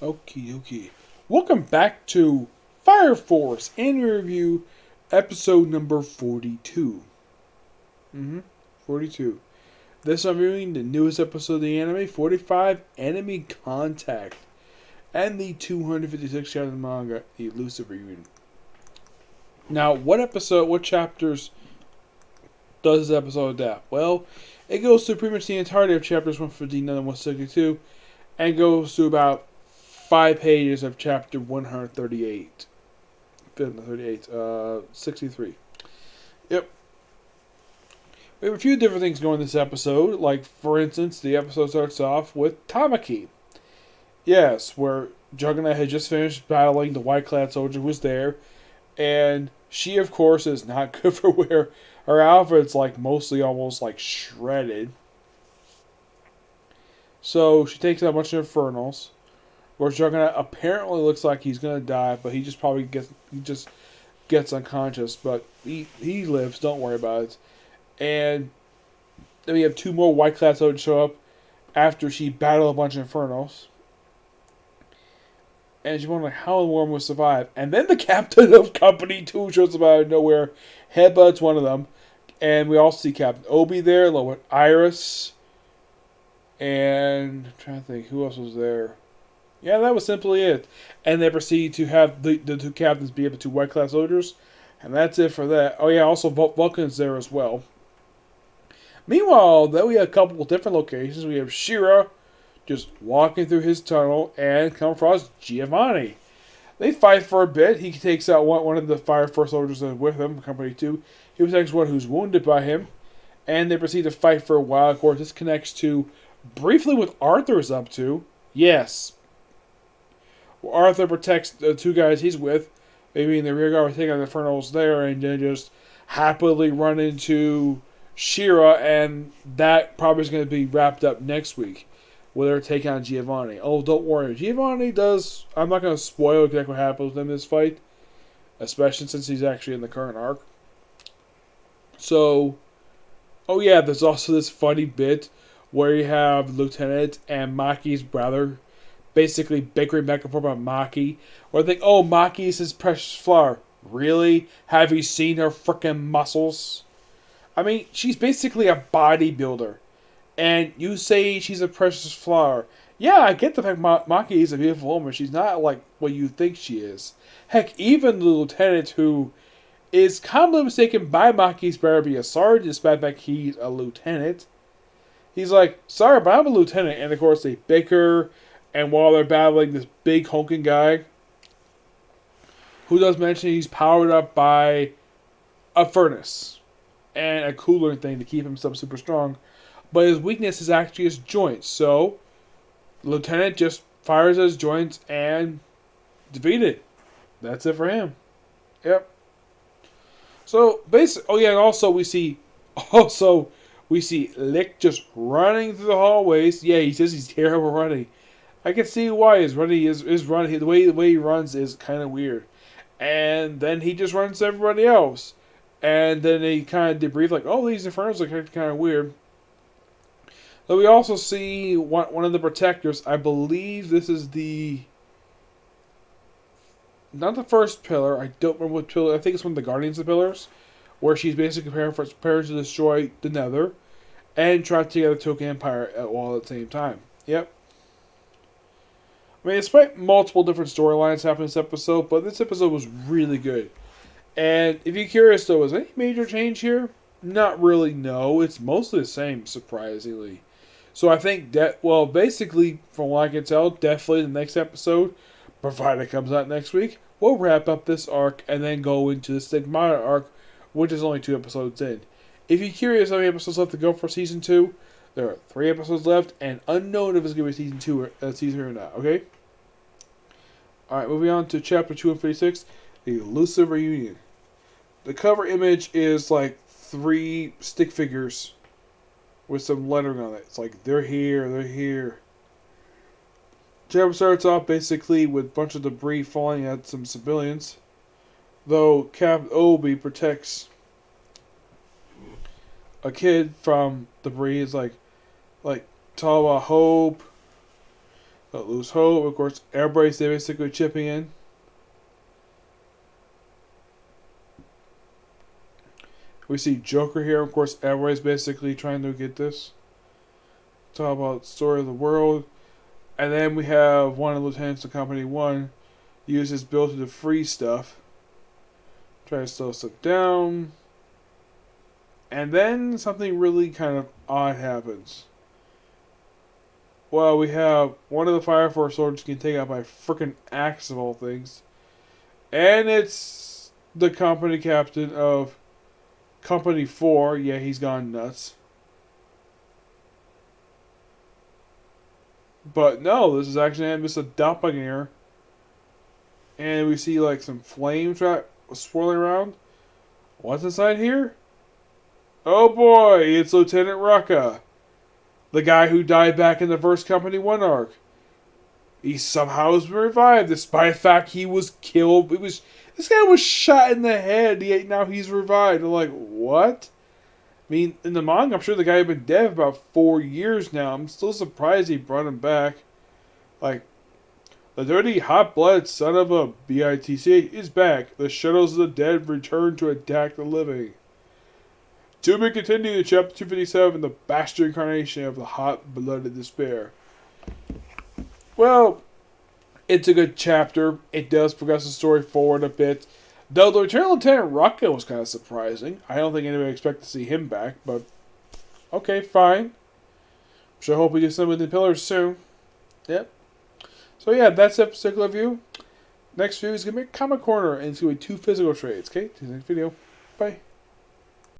Okie dokie. Welcome back to Fire Force Anime Review, episode number 42. 42. This I'm reviewing the newest episode of the anime, 45, Enemy Contact, and the 256 chapter manga, the Illusive Reunion. Now, what chapters does this episode adapt? Well, it goes through pretty much the entirety of chapters 159 and 162, and goes through about 5 pages of chapter 138. 63. Yep. We have a few different things going in this episode. Like, for instance, the episode starts off with Tamaki. Yes, where Juggernaut had just finished battling the white-clad soldier who was there. And she, of course, is not good for wear. Her outfit's, mostly almost, shredded. So, she takes out a bunch of infernals. Where Juggernaut apparently looks like he's gonna die, but he just gets unconscious. But he lives. Don't worry about it. And then we have two more white clad soldiers show up after she battled a bunch of infernals. And she's wondering how the worm will survive. And then the captain of Company 2 shows up out of nowhere, headbutts one of them, and we also see Captain Obi there, along with Iris, and I'm trying to think who else was there. Yeah, that was simply it. And they proceed to have the two captains be able to white class soldiers. And that's it for that. Oh yeah, also Vulcan's there as well. Meanwhile, then we have a couple of different locations. We have Shira just walking through his tunnel and come across Giovanni. They fight for a bit. He takes out one of the Fire Force soldiers that with him, Company 2. He protects one who's wounded by him. And they proceed to fight for a while. Of course, this connects to briefly what Arthur's up to. Yes. Arthur protects the two guys he's with, maybe in the rear guard, taking out the Infernals there, and then just happily run into Shira, and that probably is going to be wrapped up next week, where they're taking on Giovanni. Oh, don't worry, Giovanni does. I'm not going to spoil exactly what happens in this fight, especially since he's actually in the current arc. So, oh yeah, there's also this funny bit where you have Lieutenant and Maki's brother basically bickering back and forth about Maki. Or they think, oh, Maki is his precious flower. Really? Have you seen her frickin' muscles? I mean, she's basically a bodybuilder. And you say she's a precious flower. Yeah, I get the fact Maki is a beautiful woman. She's not like what you think she is. Heck, even the lieutenant who is commonly mistaken by Maki's brother to be a sergeant, despite the fact he's a lieutenant. He's like, sorry, but I'm a lieutenant. And of course, they bicker. And while they're battling this big honking guy, who does mention he's powered up by a furnace and a cooler thing to keep himself super strong, but his weakness is actually his joints. So, the lieutenant just fires his joints and defeated. That's it for him. Yep. So basically, oh yeah, and also we see Lick just running through the hallways. Yeah, he says he's terrible running. I can see why his running the way he runs is kind of weird. And then he just runs to everybody else. And then they kind of debrief like, oh, these Infernos are kind of weird. So we also see one of the protectors. I believe this is not the first pillar. I don't remember what pillar. I think it's one of the Guardians of the Pillars, where she's basically preparing to destroy the Nether and try to take out the Token Empire all at the same time. Yep. I mean, despite multiple different storylines happening in this episode, but this episode was really good. And if you're curious, though, is any major change here? Not really, no. It's mostly the same, surprisingly. So I think basically, from what I can tell, definitely the next episode, provided it comes out next week, we'll wrap up this arc and then go into the Stigmata arc, which is only 2 episodes in. If you're curious how many episodes left to go for Season 2, there are 3 episodes left, and unknown if it's going to be Season 2 or not, okay? Alright, moving on to Chapter 256, the Illusive Reunion. The cover image is 3 stick figures with some lettering on it. It's like, they're here, they're here. Chapter starts off basically with a bunch of debris falling at some civilians, though Captain Obi protects a kid from debris. It's like Tawa Hope, Don't lose hope. Of course, everybody's basically chipping in. We see Joker here. Of course, everybody's basically trying to get this. Talk about story of the world. And then we have one of the lieutenants of Company 1 use his ability to freeze stuff. Try to slow stuff down. And then something really kind of odd happens. Well, we have one of the Fire Force soldiers getting taken out by a freaking axe of all things. And it's the company captain of Company 4. Yeah, he's gone nuts. But no, this is actually just a doppelganger. And we see like some flames swirling around. What's inside here? Oh boy, it's Lieutenant Rucka. The guy who died back in the first Company 1 arc. He somehow was revived, despite the fact he was killed. This guy was shot in the head, yet now he's revived. I'm like, what? I mean, in the manga, I'm sure the guy had been dead for about 4 years now. I'm still surprised he brought him back. Like, the dirty, hot-blooded son of a bitch is back. The shadows of the dead return to attack the living. To be continued in Chapter 257, the bastard incarnation of the hot-blooded despair. Well, it's a good chapter. It does progress the story forward a bit. Though the return of Lieutenant Rucka was kind of surprising. I don't think anybody expected to see him back, but okay, fine. Sure hope we do something with the pillars soon. Yep. So yeah, that's that particular view. Next view is going to be a comic corner, and it's going to be 2 physical trades. Okay, see you next video. Bye.